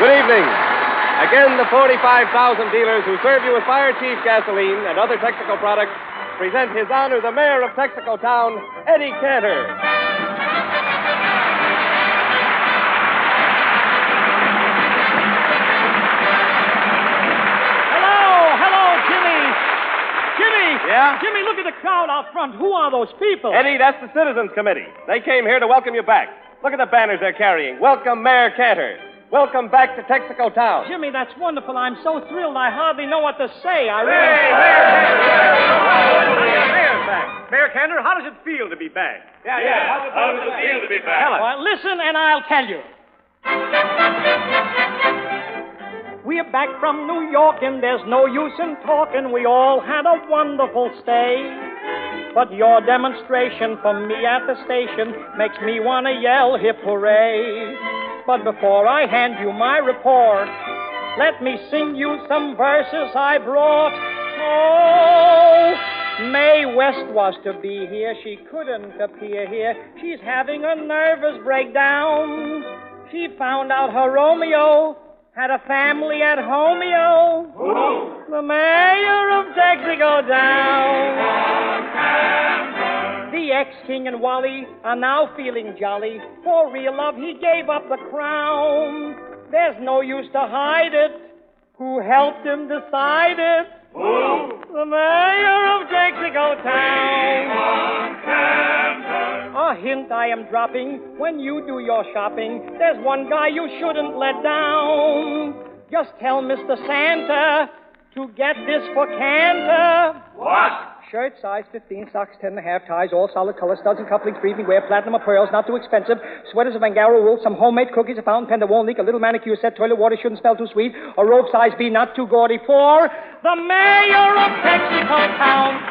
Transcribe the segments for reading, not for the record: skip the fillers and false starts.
Good evening. Again, the 45,000 dealers who serve you with Fire Chief gasoline and other Texaco products present His Honor, the Mayor of Texaco Town, Eddie Cantor. Hello, Jimmy. Jimmy! Yeah? Jimmy, look at the crowd out front. Who are those people? Eddie, that's the Citizens Committee. They came here to welcome you back. Look at the banners they're carrying. Welcome, Mayor Cantor. Welcome back to Texaco Town. Jimmy, that's wonderful. I'm so thrilled I hardly know what to say. Mayor's back. Mayor Cantor, how does it feel to be back? Yeah. How does it feel to be back? Tell us. Well, listen and I'll tell you. We're back from New York and there's no use in talking. We all had a wonderful stay. But your demonstration for me at the station makes me want to yell hip hooray. But before I hand you my report, let me sing you some verses I brought. Oh, Mae West was to be here. She couldn't appear here. She's having a nervous breakdown. She found out her Romeo had a family at Homeo. Who? The mayor of Texaco Town. The ex-king and Wally are now feeling jolly. For real love, he gave up the crown. There's no use to hide it. Who helped him decide it? Who? The mayor of Texaco Town. A hint I am dropping when you do your shopping. There's one guy you shouldn't let down. Just tell Mr. Santa to get this for Cantor. What? Shirt, size 15, socks 10 and a half, ties, all solid color, studs and cufflinks, breathing wear, platinum or pearls, not too expensive, sweaters of Angaro wool, some homemade cookies, a fountain pen that won't leak, a little manicure set, toilet water shouldn't smell too sweet, a robe size B, not too gaudy, for the mayor of Texaco Town.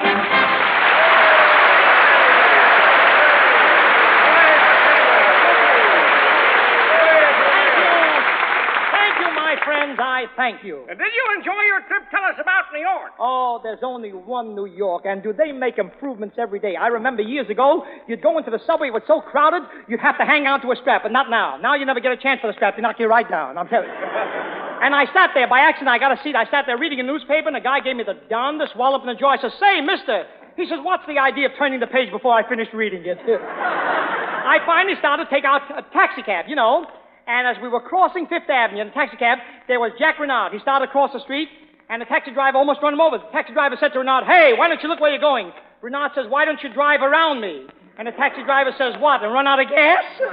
Friends, I thank you. And did you enjoy your trip? Tell us about New York. Oh, there's only one New York, and do they make improvements every day? I remember years ago, you'd go into the subway, it was so crowded, you'd have to hang on to a strap, but not now. Now you never get a chance for the strap. They knock you right down, I'm telling you. And I sat there, by accident, I got a seat. I sat there reading a newspaper, and the guy gave me the darndest wallop in the jaw. I said, say, mister. He says, what's the idea of turning the page before I finish reading it? I finally started to take out a taxi cab, you know. And as we were crossing Fifth Avenue in a taxi cab, there was Jack Renard. He started across the street, and the taxi driver almost ran him over. The taxi driver said to Renard, hey, why don't you look where you're going? Renard says, why don't you drive around me? And the taxi driver says, what, and run out of gas? That's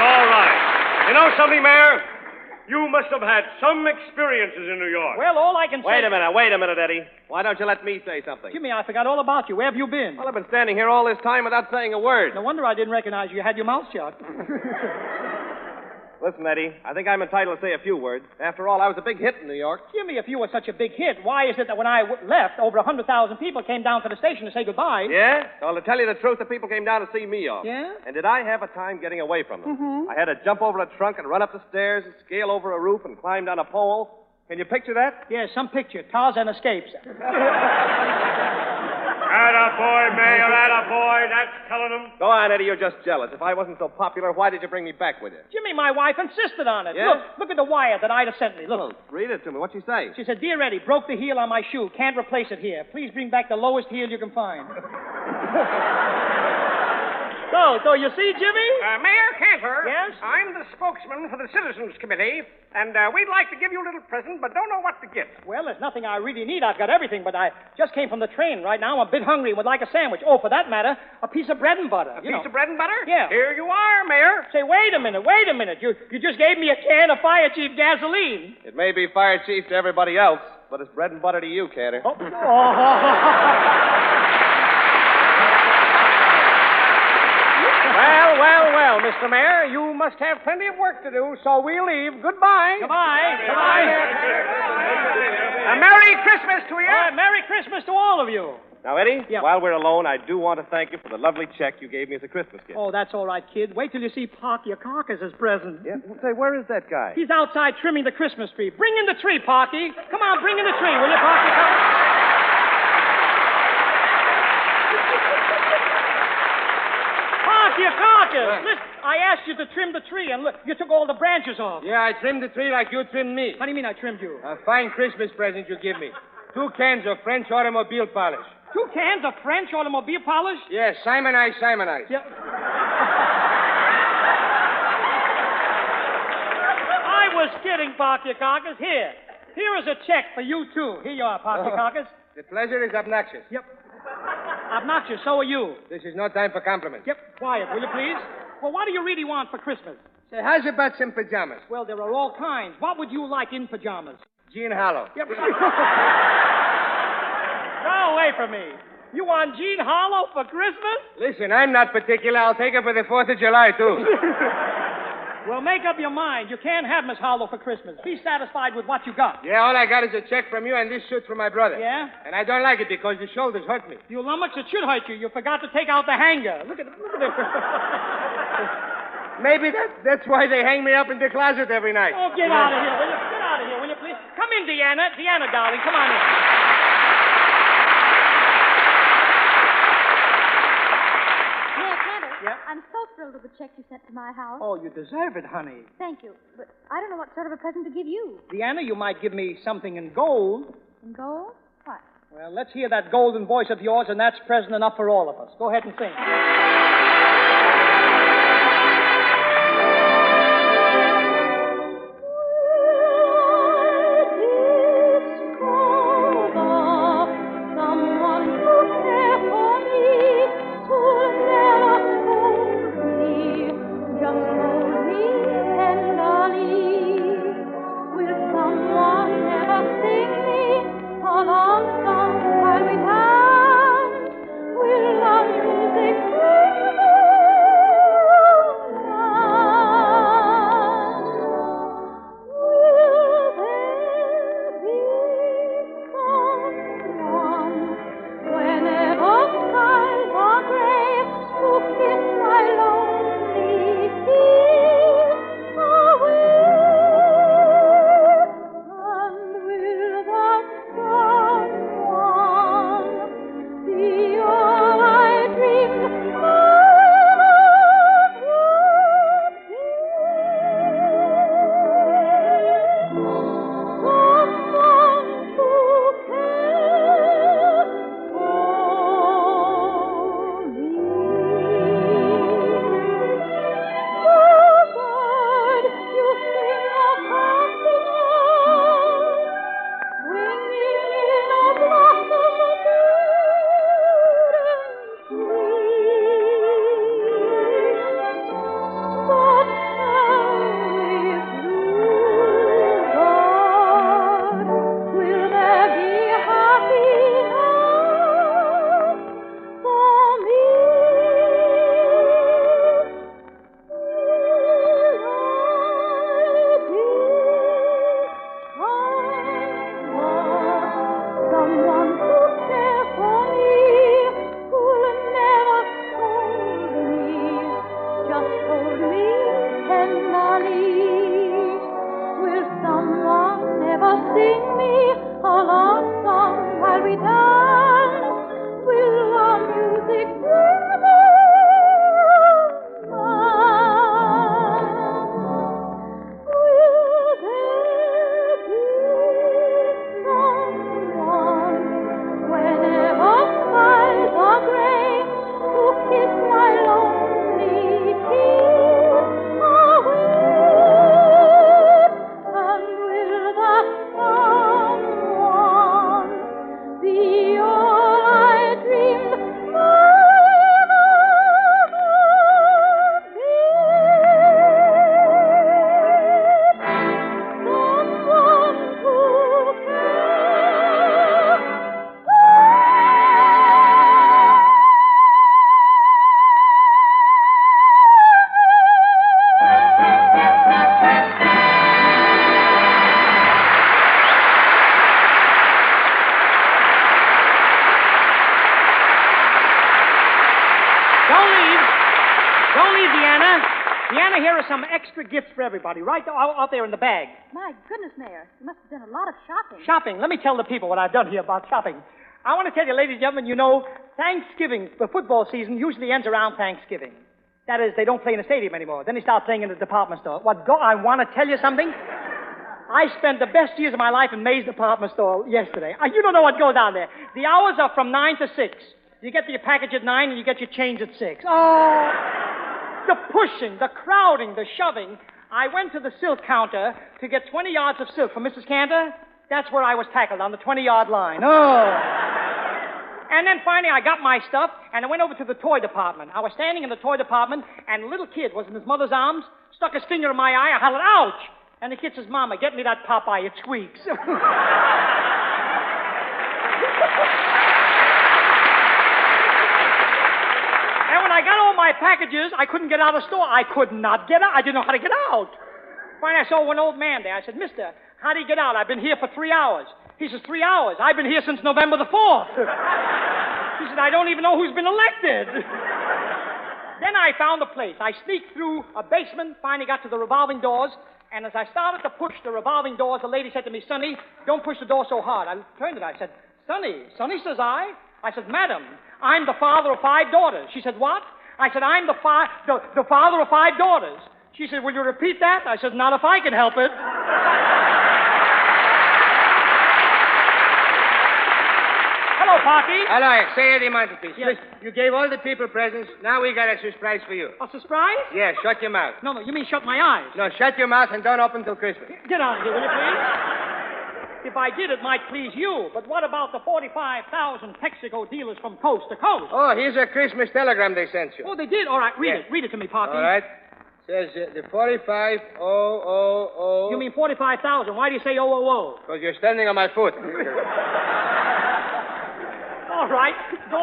all right. You know something, Mayor? You must have had some experiences in New York. Well, all I can say... Wait a minute, Eddie. Why don't you let me say something? Jimmy, I forgot all about you. Where have you been? Well, I've been standing here all this time without saying a word. No wonder I didn't recognize you. You had your mouth shut. Listen, Eddie, I think I'm entitled to say a few words. After all, I was a big hit in New York. Jimmy, if you were such a big hit, why is it that when I left, over 100,000 people came down to the station to say goodbye? Yeah? Well, to tell you the truth, the people came down to see me off. Yeah? And did I have a time getting away from them? Mm-hmm. I had to jump over a trunk and run up the stairs and scale over a roof and climb down a pole. Can you picture that? Yes, some picture. Tarzan escapes. Attaboy, Mayor, attaboy. That's telling them. Go on, Eddie, you're just jealous. If I wasn't so popular, why did you bring me back with you? Jimmy, my wife insisted on it. Yeah? Look at the wire that Ida sent me. Look. Read it to me. What'd she say? She said, Dear Eddie, broke the heel on my shoe. Can't replace it here. Please bring back the lowest heel you can find. So you see, Jimmy? Mayor Cantor. Yes? I'm the spokesman for the Citizens Committee, and we'd like to give you a little present, but don't know what to get. Well, there's nothing I really need. I've got everything, but I just came from the train. Right now I'm a bit hungry and would like a sandwich. Oh, for that matter, a piece of bread and butter. A piece of bread and butter? Yeah. Here you are, Mayor. Say, wait a minute. You just gave me a can of Fire Chief gasoline. It may be Fire Chief to everybody else, but it's bread and butter to you, Cantor. Oh. Well, Mr. Mayor, you must have plenty of work to do, so we'll leave. Goodbye. Goodbye. Merry Christmas to you. Merry Christmas to all of you. Now, Eddie, Yeah. while we're alone, I do want to thank you for the lovely check you gave me as a Christmas gift. Oh, that's all right, kid. Wait till you see Parky a carcass as present. Yeah? Say, where is that guy? He's outside trimming the Christmas tree. Bring in the tree, Parky. Come on, bring in the tree, will you, Parky? Carcass! Listen, I asked you to trim the tree, and look, you took all the branches off. Yeah, I trimmed the tree like you trimmed me. What do you mean I trimmed you? A fine Christmas present you give me. 2 cans of French automobile polish. 2 cans of French automobile polish? Yes, Simonize. Yeah. I was kidding, Carcass. Here is a check for you, too. Here you are, Carcass. The pleasure is obnoxious. Yep. Obnoxious, so are you. This is no time for compliments. Yep, quiet, will you please? Well, what do you really want for Christmas? Say, how's about some pajamas? Well, there are all kinds. What would you like in pajamas? Jean Hollow. Yep. Go away from me. You want Jean Hollow for Christmas? Listen, I'm not particular. I'll take her for the 4th of July, too. Well, make up your mind. You can't have Miss Hollow for Christmas. Be satisfied with what you got. Yeah, all I got is a check from you and this suit from my brother. Yeah? And I don't like it because the shoulders hurt me. You lummox, it should hurt you. You forgot to take out the hanger. Look at it. Maybe that's why they hang me up in the closet every night. Oh, get out of here, will you? Get out of here, will you, please? Come in, Deanna. Deanna, darling, come on in. Mayor Cantor, Yeah? I'm so thrilled with the check you sent to my house. Oh, you deserve it, honey. Thank you. But I don't know what sort of a present to give you. Deanna, you might give me something in gold. In gold? What? Well, let's hear that golden voice of yours, and that's present enough for all of us. Go ahead and sing. Deanna, here are some extra gifts for everybody, right out there in the bag. My goodness, Mayor. You must have done a lot of shopping. Shopping. Let me tell the people what I've done here about shopping. I want to tell you, ladies and gentlemen, you know, Thanksgiving, the football season, usually ends around Thanksgiving. That is, they don't play in the stadium anymore. Then they start playing in the department store. I want to tell you something. I spent the best years of my life in Mae's department store yesterday. You don't know what goes on there. The hours are from 9 to 6. You get your package at 9 and you get your change at 6. Oh, the pushing, the crowding, the shoving. I went to the silk counter to get 20 yards of silk for Mrs. Cantor. That's where I was tackled, on the 20-yard line. Oh. And then finally I got my stuff, and I went over to the toy department. I was standing in the toy department, and a little kid was in his mother's arms, stuck his finger in my eye. I hollered, ouch! And the kid says, Mama, get me that Popeye. It squeaks. And when I got all my packages, I couldn't get out of the store. I could not get out. I didn't know how to get out. Finally, I saw one old man there. I said, Mister, how do you get out? I've been here for 3 hours. He says, 3 hours? I've been here since November the 4th. He said, I don't even know who's been elected. Then I found the place. I sneaked through a basement, finally got to the revolving doors, and as I started to push the revolving doors, the lady said to me, Sonny, don't push the door so hard. I turned to her. I said, Sonny, says I. I said, Madam, I'm the father of 5 daughters. She said, what? I said, I'm the father of 5 daughters. She said, will you repeat that? I said, not if I can help it. Hello, Pocky. Hello, say Eddie mantelpiece. Yes. You gave all the people presents. Now we got a surprise for you. A surprise? Yeah, shut your mouth. No, you mean shut my eyes. No, shut your mouth and don't open till Christmas. Get out of here, will you, please? If I did, it might please you. But what about the 45,000 Texaco dealers from coast to coast? Oh, here's a Christmas telegram they sent you. Oh, they did? All right, read Yeah. it. Read it to me, Pocky. All right. Says the 45,000. You mean 45,000. Why do you say oh? Because you're standing on my foot. All right. Go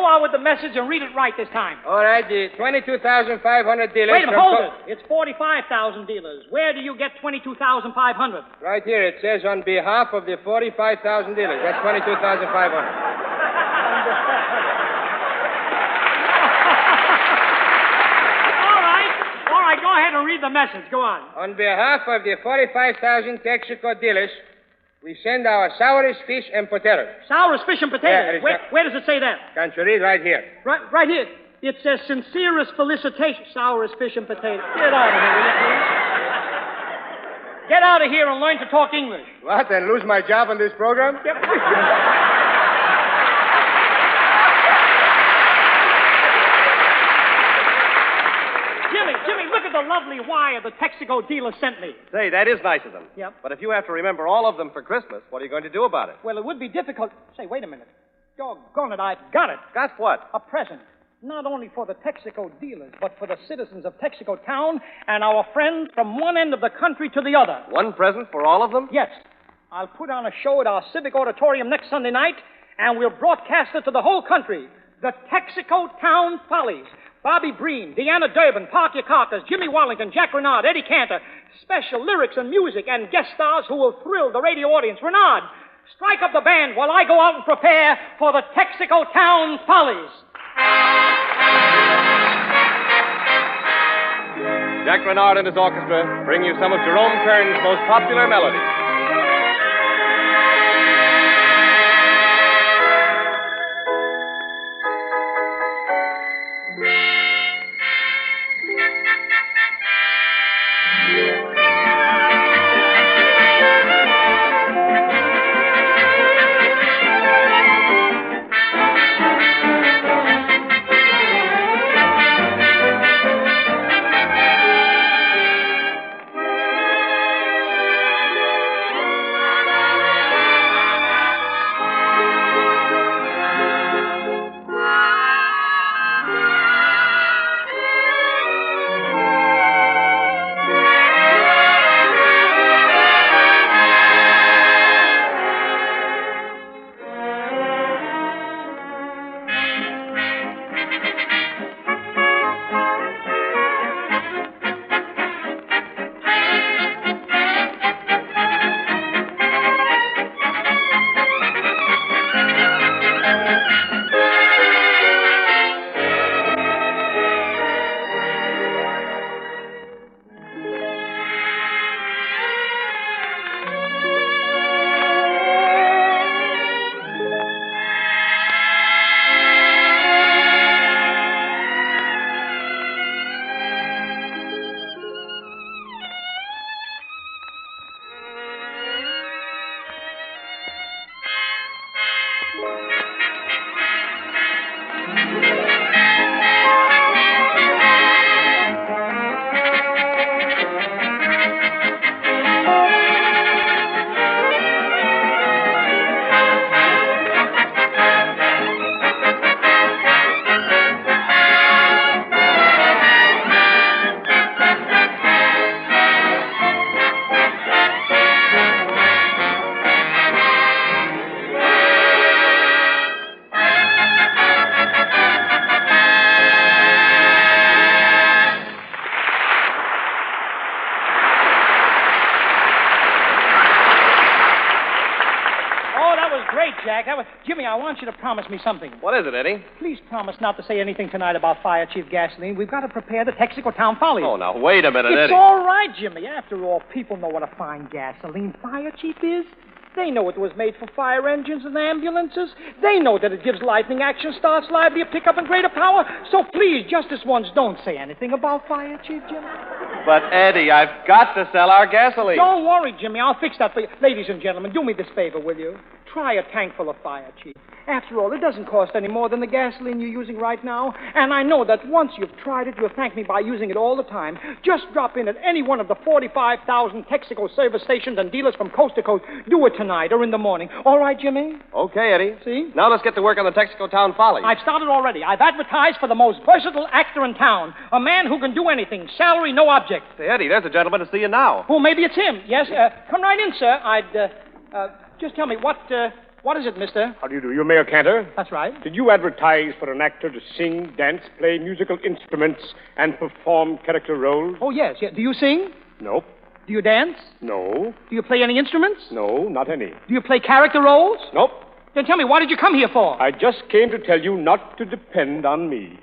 on with the message and read it right this time. All right, the 22,500 dealers. Wait a minute, hold it. It's 45,000 dealers. Where do you get 22,500? Right here, it says on behalf of the 45,000 dealers. That's 22,500. All right, go ahead and read the message. Go on. On behalf of the 45,000 Texaco dealers, we send our sourest fish and potatoes. Sourest fish and potatoes. Yeah, Where does it say that? Can't you read right here? Right here. It says sincerest felicitations. Sourest fish and potatoes. Get out of here, will you, please? Get out of here and learn to talk English. What, and lose my job on this program? Yep. Jimmy, look at the lovely wire the Texaco dealer sent me. Say, that is nice of them. Yep. But if you have to remember all of them for Christmas, what are you going to do about it? Well, it would be difficult. Say, wait a minute. Doggone it, I've got it. Got what? A present. Not only for the Texaco dealers, but for the citizens of Texaco Town and our friends from one end of the country to the other. One present for all of them? Yes. I'll put on a show at our Civic Auditorium next Sunday night, and we'll broadcast it to the whole country. The Texaco Town Follies. Bobby Breen, Deanna Durbin, Parker Carcass, Jimmy Wallington, Jack Renard, Eddie Cantor. Special lyrics and music and guest stars who will thrill the radio audience. Renard, strike up the band while I go out and prepare for the Texaco Town Follies. Jack Renard and his orchestra bring you some of Jerome Kern's most popular melodies. was great, Jack. Jimmy, I want you to promise me something. What is it, Eddie? Please promise not to say anything tonight about Fire Chief Gasoline. We've got to prepare the Texaco Town Follies. Oh, now, wait a minute, It's Eddie. all right, Jimmy. After all, people know what a fine gasoline Fire Chief is. They know it was made for fire engines and ambulances. They know that it gives lightning action, starts livelier pickup, and greater power. So please, just this once, don't say anything about Fire Chief, Jimmy. But, Eddie, I've got to sell our gasoline. Don't worry, Jimmy. I'll fix that for you. Ladies and gentlemen, do me this favor, will you? Try a tank full of Fire Chief. After all, it doesn't cost any more than the gasoline you're using right now. And I know that once you've tried it, you'll thank me by using it all the time. Just drop in at any one of the 45,000 Texaco service stations and dealers from coast to coast. Do it tonight or in the morning. All right, Jimmy? Okay, Eddie. See? Now let's get to work on the Texaco Town Follies. I've started already. I've advertised for the most versatile actor in town. A man who can do anything. Salary, no object. Say, Eddie, there's a gentleman to see you now. Oh, maybe it's him. Yes, come right in, sir. Just tell me, what is it, mister? How do you do? You're Mayor Cantor? That's right. Did you advertise for an actor to sing, dance, play musical instruments, and perform character roles? Oh, yes. Do you sing? Nope. Do you dance? No. Do you play any instruments? No, not any. Do you play character roles? Nope. Then tell me, what did you come here for? I just came to tell you not to depend on me.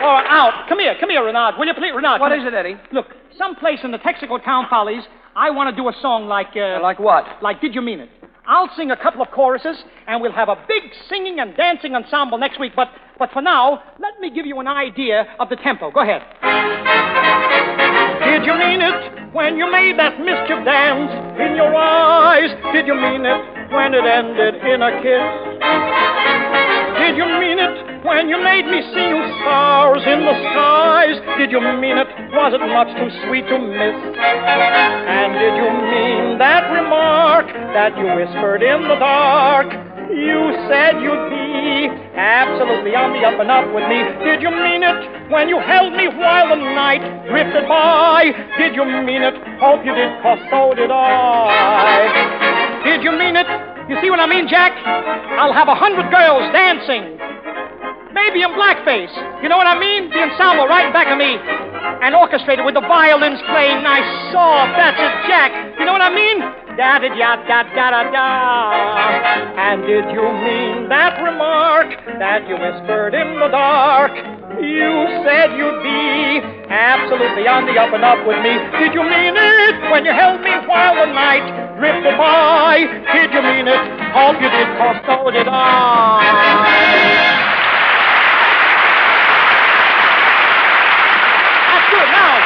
All right, out. Come here, Renard. Will you please, Renard? What is it, Eddie? Look, someplace in the Texaco Town Follies, I want to do a song like... Like what? Like Did You Mean It? I'll sing a couple of choruses, and we'll have a big singing and dancing ensemble next week. But for now, let me give you an idea of the tempo. Go ahead. Did you mean it when you made that mischief dance in your eyes? Did you mean it when it ended in a kiss? Did you mean it when you made me see you stars in the skies? Did you mean it? Was it much too sweet to miss? And did you mean that remark that you whispered in the dark? You said you'd be absolutely on the up and up with me. Did you mean it when you held me while the night drifted by? Did you mean it? Hope you did, 'cause so did I. Did you mean it? You see what I mean, Jack? I'll have 100 girls dancing. Maybe in blackface. You know what I mean? The ensemble right back of me. And orchestrated with the violins playing nice soft. That's it, Jack. You know what I mean? Da-da-da-da-da-da-da. And did you mean that remark that you whispered in the dark? You said you'd be absolutely on the up and up with me. Did you mean it when you held me while the night drifted by? Did you mean it? Hope you did, 'cause so did I. Good. Now,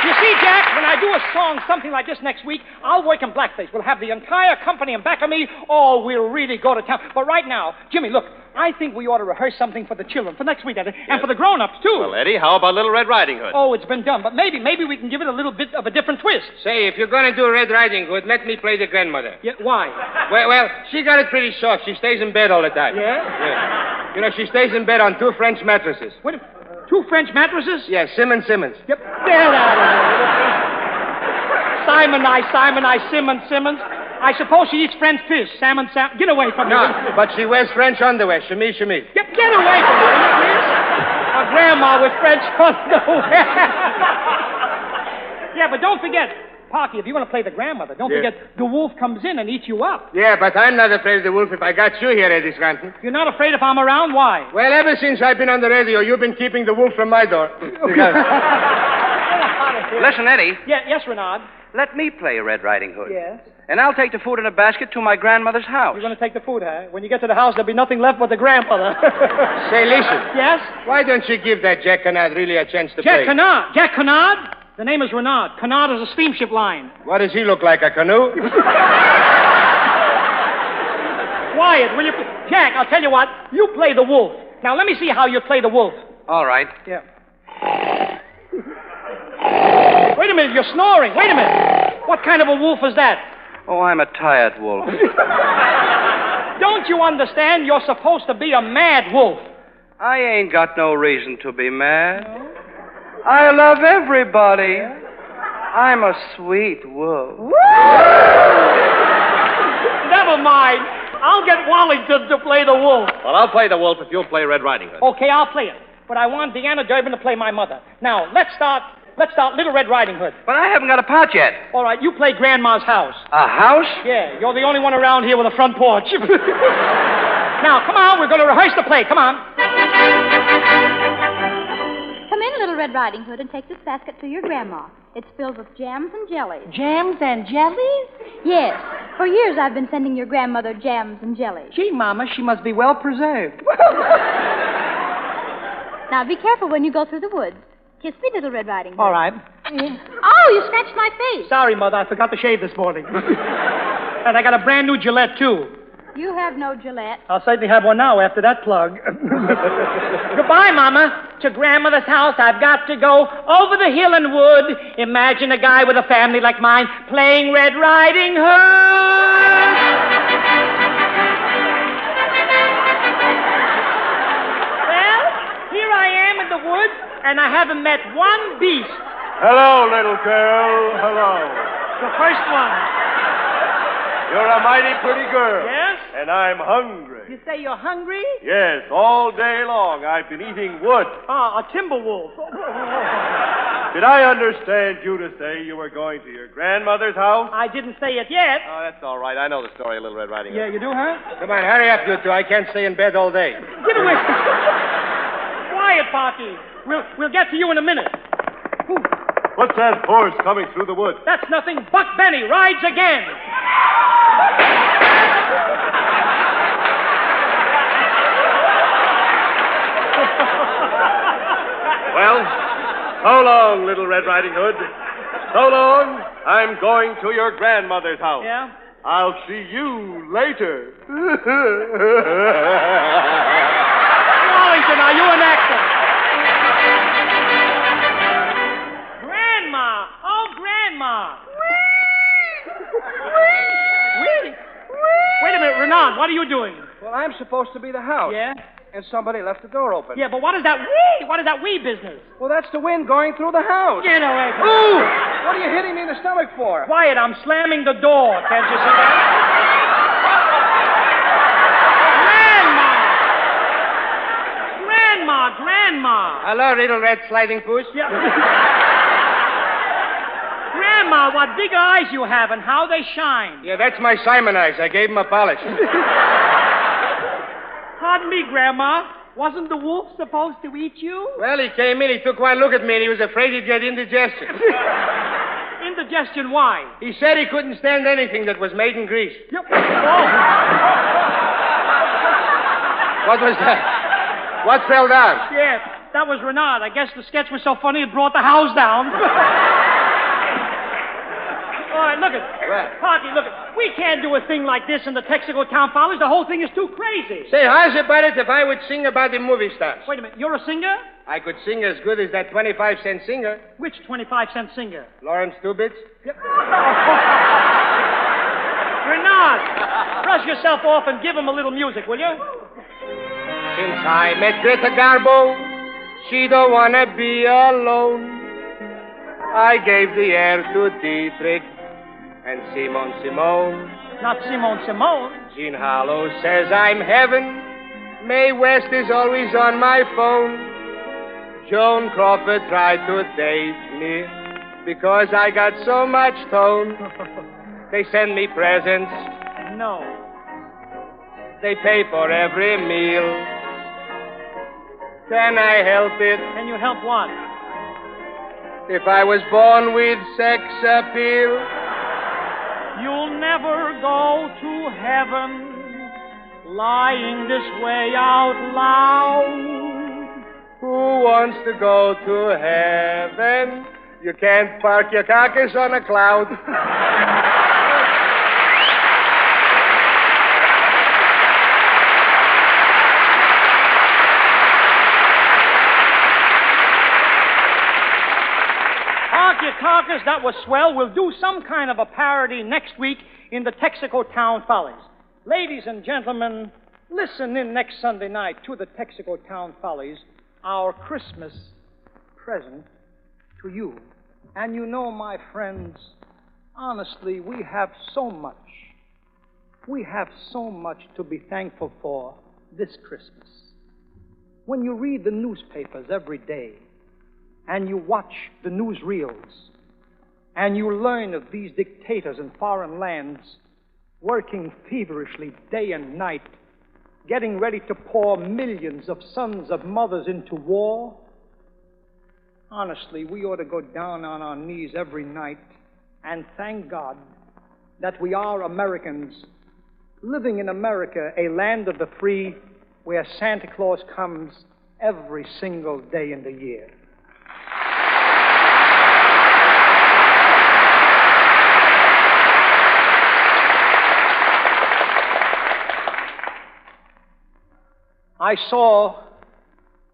you see, Jack, when I do a song something like this next week, I'll work in blackface. We'll have the entire company in back of me. Oh, we'll really go to town. But right now, Jimmy, look, I think we ought to rehearse something for the children for next week, and for the grown-ups, too. Well, Eddie, how about Little Red Riding Hood? Oh, it's been done, but maybe we can give it a little bit of a different twist. Say, if you're going to do Red Riding Hood, let me play the grandmother. Yeah, why? Well, she got it pretty soft. She stays in bed all the time. Yeah? You know, she stays in bed on 2 French mattresses. Wait a minute. 2 French mattresses? Yeah, Simmons. Yep. There, Simon, Simmons. I suppose she eats French fish. Salmon. Get away from me. No, but she wears French underwear. Shimmy. Get away from me, please. A grandma with French underwear. Yeah, but don't forget, Parky, if you're going to play the grandmother, don't forget the wolf comes in and eats you up. Yeah, but I'm not afraid of the wolf if I got you here, Eddie Scranton. You're not afraid if I'm around? Why? Well, ever since I've been on the radio, you've been keeping the wolf from my door. Listen, Eddie. Yes, Renard. Let me play Red Riding Hood. Yes? And I'll take the food in a basket to my grandmother's house. You're going to take the food, huh? When you get to the house, there'll be nothing left but the grandmother. Say, listen. Yes? Why don't you give that Jack Canard really a chance to play? Jack Canard? The name is Renard. Canard is a steamship line. What does he look like, a canoe? Quiet, will you... Jack, I'll tell you what. You play the wolf. Now, let me see how you play the wolf. All right. Yeah. Wait a minute, you're snoring. Wait a minute. What kind of a wolf is that? Oh, I'm a tired wolf. Don't you understand? You're supposed to be a mad wolf. I ain't got no reason to be mad. No? I love everybody. I'm a sweet wolf. Never mind. I'll get Wallington to play the wolf. Well, I'll play the wolf if you'll play Red Riding Hood. Okay, I'll play it. But I want Deanna Durbin to play my mother. Now, let's start Let's start Little Red Riding Hood. But I haven't got a part yet. All right, you play Grandma's house. A house? Yeah, you're the only one around here with a front porch. Now, come on, we're going to rehearse the play. Come on. Come in, Little Red Riding Hood, and take this basket to your grandma. It's filled with jams and jellies. Jams and jellies? Yes. For years I've been sending your grandmother jams and jellies. Gee, Mama, she must be well preserved. Now, be careful when you go through the woods. Kiss me, Little Red Riding Hood. All right. Oh, you scratched my face. Sorry, Mother, I forgot to shave this morning. And I got a brand new Gillette, too. You have no Gillette. I'll certainly have one now after that plug. Goodbye, Mama. To Grandmother's house I've got to go. Over the hill and wood. Imagine a guy with a family like mine playing Red Riding Hood. Well, here I am in the woods, and I haven't met one beast. Hello, little girl. Hello. The first one. You're a mighty pretty girl. Yes? And I'm hungry. You say you're hungry? Yes, all day long I've been eating wood. Ah, a timber wolf. Did I understand you to say you were going to your grandmother's house? I didn't say it yet. Oh, that's all right. I know the story of Little Red Riding Hood. Yeah, you do, huh? Come on, hurry up, you two. I can't stay in bed all day. Get away. Quiet, Parky. We'll get to you in a minute. Ooh, What's that horse coming through the woods? that's nothing. Buck Benny rides again. Well, so long, Little Red Riding Hood. So long. I'm going to your grandmother's house. Yeah? I'll see you later. Wallington, are you an actor? Grandma! Oh, Grandma! Really? Wait a minute, Renan, what are you doing? Well, I'm supposed to be the house. Yeah? And somebody left the door open. Yeah, but what is that wee? What is that wee business? Well, that's the wind going through the house. Get away from Ooh! What are you hitting me in the stomach for? Quiet, I'm slamming the door. Can't you see that? Grandma! Hello, little red sliding puss. Yeah. Grandma, what big eyes you have and how they shine. Yeah, that's my Simon eyes. I gave him a polish. Pardon me, Grandma. Wasn't the wolf supposed to eat you? Well, he came in, he took one look at me, and he was afraid he'd get indigestion. Indigestion, why? He said he couldn't stand anything that was made in Greece. Yep. Oh. What was that? What fell down? Yeah, that was Renard. I guess the sketch was so funny it brought the house down. All right, look it. What? Parky, look it. We can't do a thing like this in the Texaco Town Follies. The whole thing is too crazy. Say, how's about it if I would sing about the movie stars? Wait a minute. You're a singer? I could sing as good as that 25-cent singer, Which 25-cent singer? Lawrence Stubitz. Renard, brush yourself off and give him a little music, will you? Since I met Greta Garbo, she don't wanna be alone. I gave the air to Dietrich and Simone. Not Simone. Jean Harlow says I'm heaven. Mae West is always on my phone. Joan Crawford tried to date me because I got so much tone. They send me presents. No. They pay for every meal. Can I help it? Can you help what? If I was born with sex appeal? You'll never go to heaven lying this way out loud. Who wants to go to heaven? You can't park your carcass on a cloud. Park your carcass, that was swell. We'll do some kind of a parody next week in the Texaco Town Follies. Ladies and gentlemen, listen in next Sunday night to the Texaco Town Follies, our Christmas present to you. And you know, my friends, honestly, we have so much. We have so much to be thankful for this Christmas. When you read the newspapers every day, and you watch the newsreels, and you learn of these dictators in foreign lands working feverishly day and night, getting ready to pour millions of sons of mothers into war, honestly, we ought to go down on our knees every night and thank God that we are Americans living in America, a land of the free, where Santa Claus comes every single day in the year. I saw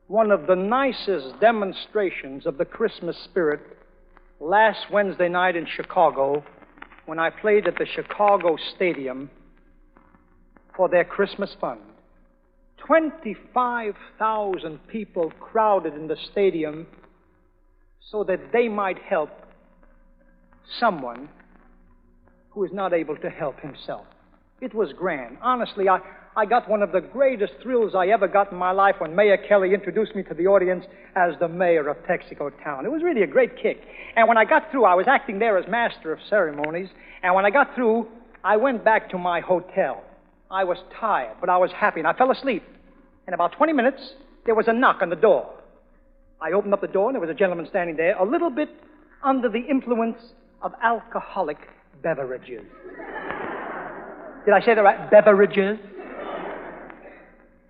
one of the nicest demonstrations of the Christmas spirit last Wednesday night in Chicago when I played at the Chicago Stadium for their Christmas fund. 25,000 people crowded in the stadium so that they might help someone who is not able to help himself. It was grand. Honestly, I got one of the greatest thrills I ever got in my life when Mayor Kelly introduced me to the audience as the mayor of Texaco Town. It was really a great kick. And when I got through, I was acting there as master of ceremonies, and when I got through, I went back to my hotel. I was tired, but I was happy, and I fell asleep. In about 20 minutes, there was a knock on the door. I opened up the door, and there was a gentleman standing there, a little bit under the influence of alcoholic beverages. Did I say that right? Beverages?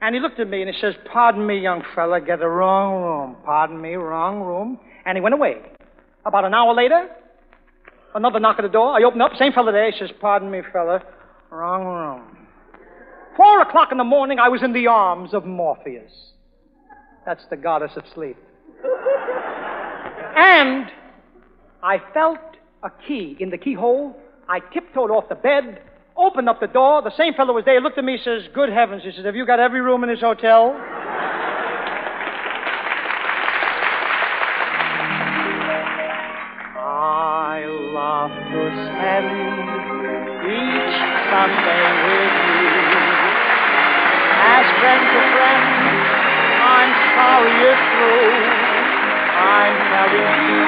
And he looked at me and he says, "Pardon me, young fella, get the wrong room. Pardon me, wrong room." And he went away. About an hour later, another knock at the door. I opened up, same fella there. He says, "Pardon me, fella, wrong room." 4 o'clock in the morning, I was in the arms of Morpheus. That's the goddess of sleep. And I felt a key in the keyhole. I tiptoed off the bed, opened up the door. The same fellow was there. He looked at me and says, "Good heavens." He says, "Have you got every room in this hotel?" I love to spend each Sunday with you. As friend to friend, I'm sorry it's true. I'm telling you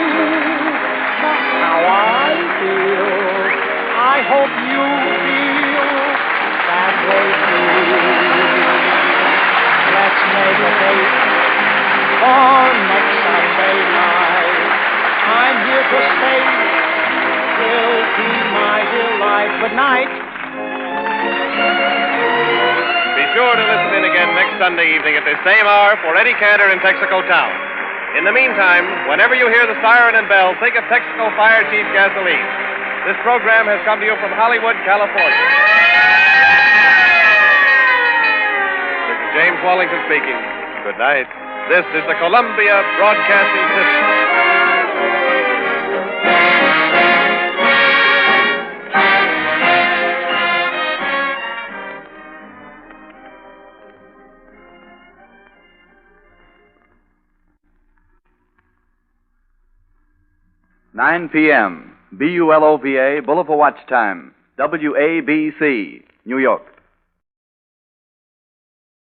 just how I feel. I hope you feel that way too. Let's make a date for next Sunday night. I'm here to stay. Will be my delight. Good night. Be sure to listen in again next Sunday evening at this same hour for Eddie Cantor in Texaco Town. In the meantime, whenever you hear the siren and bell, think of Texaco Fire Chief Gasoline. This program has come to you from Hollywood, California. This is James Wallington speaking. Good night. This is the Columbia Broadcasting System. Nine p.m. BULOVA, Bulova Watch Time, WABC, New York.